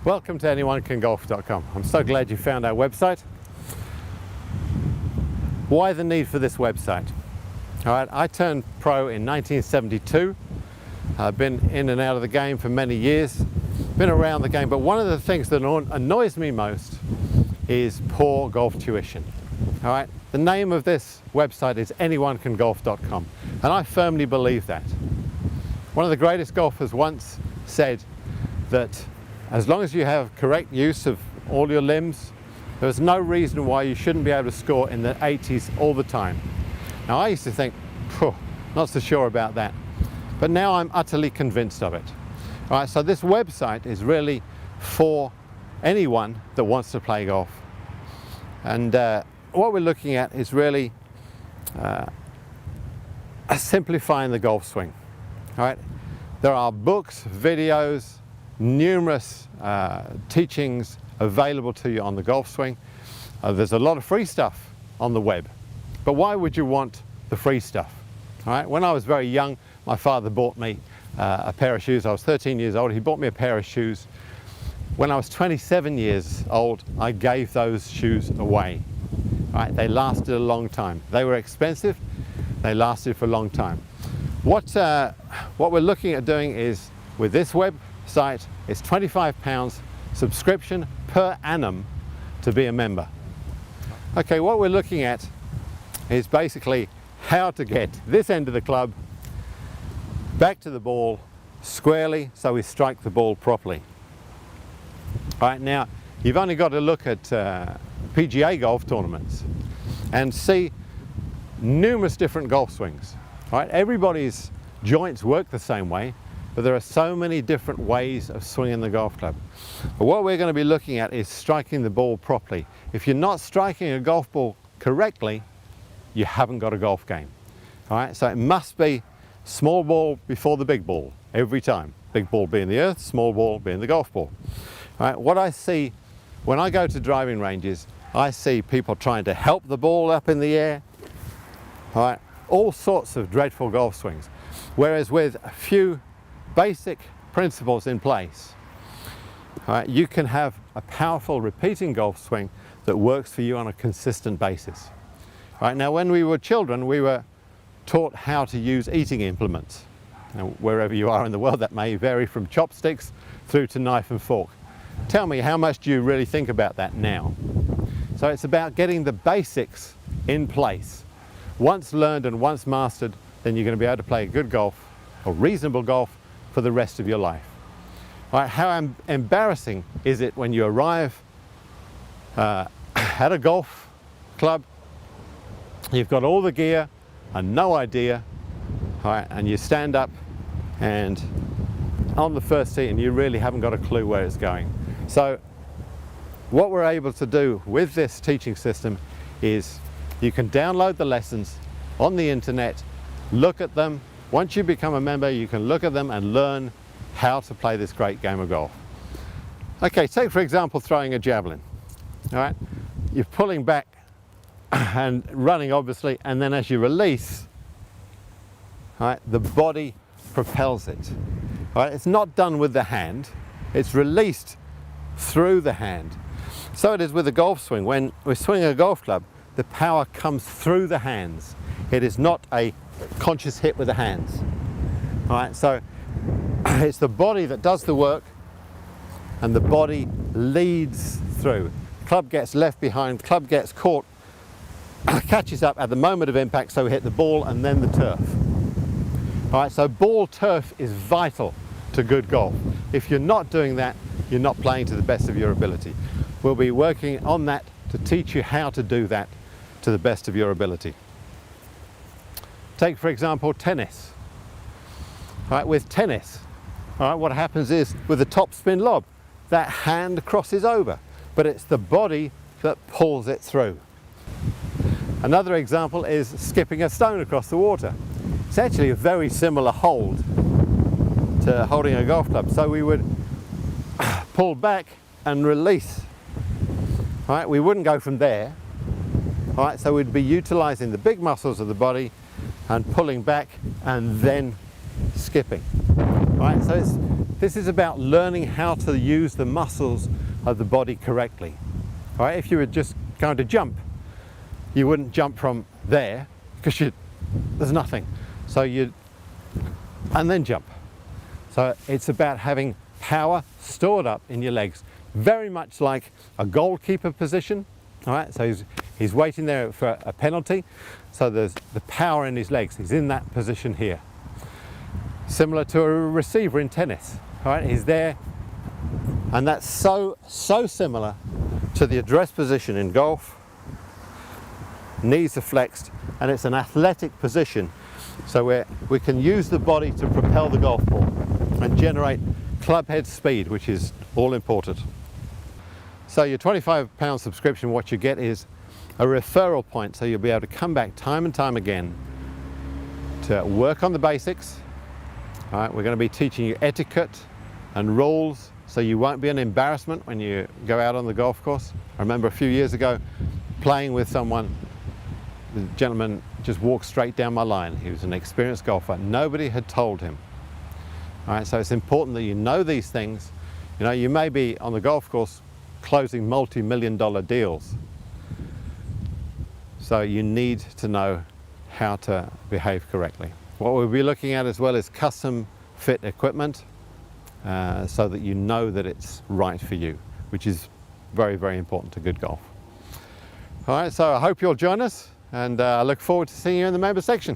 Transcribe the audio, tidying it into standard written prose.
Welcome to AnyoneCanGolf.com. I'm so glad you found our website. Why the need for this website? All right, I turned pro in 1972. I've been in and out of the game for many years, been around the game, but one of the things that annoys me most is poor golf tuition. All right, the name of this website is AnyoneCanGolf.com, and I firmly believe that. One of the greatest golfers once said that as long as you have correct use of all your limbs, there's no reason why you shouldn't be able to score in the 80s all the time. Now I used to think, not so sure about that, but now I'm utterly convinced of it. All right, so this website is really for anyone that wants to play golf. And what we're looking at is really simplifying the golf swing. All right, there are books, videos, numerous teachings available to you on the golf swing. There's a lot of free stuff on the web, but why would you want the free stuff? All right, when I was very young, my father bought me a pair of shoes. I was 13 years old. He bought me a pair of shoes. When I was 27 years old, I gave those shoes away. All right, they lasted a long time. They were expensive. They lasted for a long time. What we're looking at doing is, with this website, it's £25 subscription per annum to be a member. Okay, what we're looking at is basically how to get this end of the club back to the ball squarely so we strike the ball properly. All right, now you've only got to look at PGA golf tournaments and see numerous different golf swings. All right, everybody's joints work the same way, but there are so many different ways of swinging the golf club. But what we're going to be looking at is striking the ball properly. If you're not striking a golf ball correctly, you haven't got a golf game. All right, so it must be small ball before the big ball every time. Big ball being the earth, small ball being the golf ball. All right, what I see when I go to driving ranges, I see people trying to help the ball up in the air. All right, all sorts of dreadful golf swings. Whereas with a few basic principles in place, all right, you can have a powerful repeating golf swing that works for you on a consistent basis. All right, now when we were children, we were taught how to use eating implements. Now, wherever you are in the world, that may vary from chopsticks through to knife and fork. Tell me, how much do you really think about that now? So it's about getting the basics in place. Once learned and once mastered, then you're going to be able to play good golf, or reasonable golf, for the rest of your life. All right, how embarrassing is it when you arrive at a golf club, you've got all the gear and no idea, all right, and you stand up and on the first tee and you really haven't got a clue where it's going. So what we're able to do with this teaching system is you can download the lessons on the internet, look at them. Once you become a member, you can look at them and learn how to play this great game of golf. Okay, take for example throwing a javelin. All right, you're pulling back and running obviously, and then as you release, all right, the body propels it. All right, it's not done with the hand, it's released through the hand. So it is with a golf swing. When we're swinging a golf club, the power comes through the hands. It is not a conscious hit with the hands. All right, so it's the body that does the work and the body leads through. Club gets left behind, club gets caught, catches up at the moment of impact, so we hit the ball and then the turf. All right, so ball turf is vital to good golf. If you're not doing that, you're not playing to the best of your ability. We'll be working on that to teach you how to do that to the best of your ability. Take for example tennis. All right, with tennis, all right, what happens is with the top spin lob, that hand crosses over, but it's the body that pulls it through. Another example is skipping a stone across the water. It's actually a very similar hold to holding a golf club. So we would pull back and release. All right, we wouldn't go from there. All right, so we'd be utilizing the big muscles of the body and pulling back and then skipping. All right, so This is about learning how to use the muscles of the body correctly. All right, if you were just going to jump, you wouldn't jump from there because there's nothing. So and then jump. So it's about having power stored up in your legs, very much like a goalkeeper position. All right, so he's waiting there for a penalty. So there's the power in his legs. He's in that position here. Similar to a receiver in tennis. All right, he's there, and that's so similar to the address position in golf. Knees are flexed, and it's an athletic position, so we can use the body to propel the golf ball and generate club head speed, which is all important. So your £25 subscription, what you get is a referral point, so you'll be able to come back time and time again to work on the basics. All right, we're going to be teaching you etiquette and rules, so you won't be an embarrassment when you go out on the golf course. I remember a few years ago playing with someone, the gentleman just walked straight down my line. He was an experienced golfer. Nobody had told him. All right, so it's important that you know these things. You know, you may be on the golf course closing multi-million-dollar deals. So you need to know how to behave correctly. What we'll be looking at as well is custom fit equipment, so that you know that it's right for you, which is very, very important to good golf. All right, so I hope you'll join us, and I look forward to seeing you in the member section.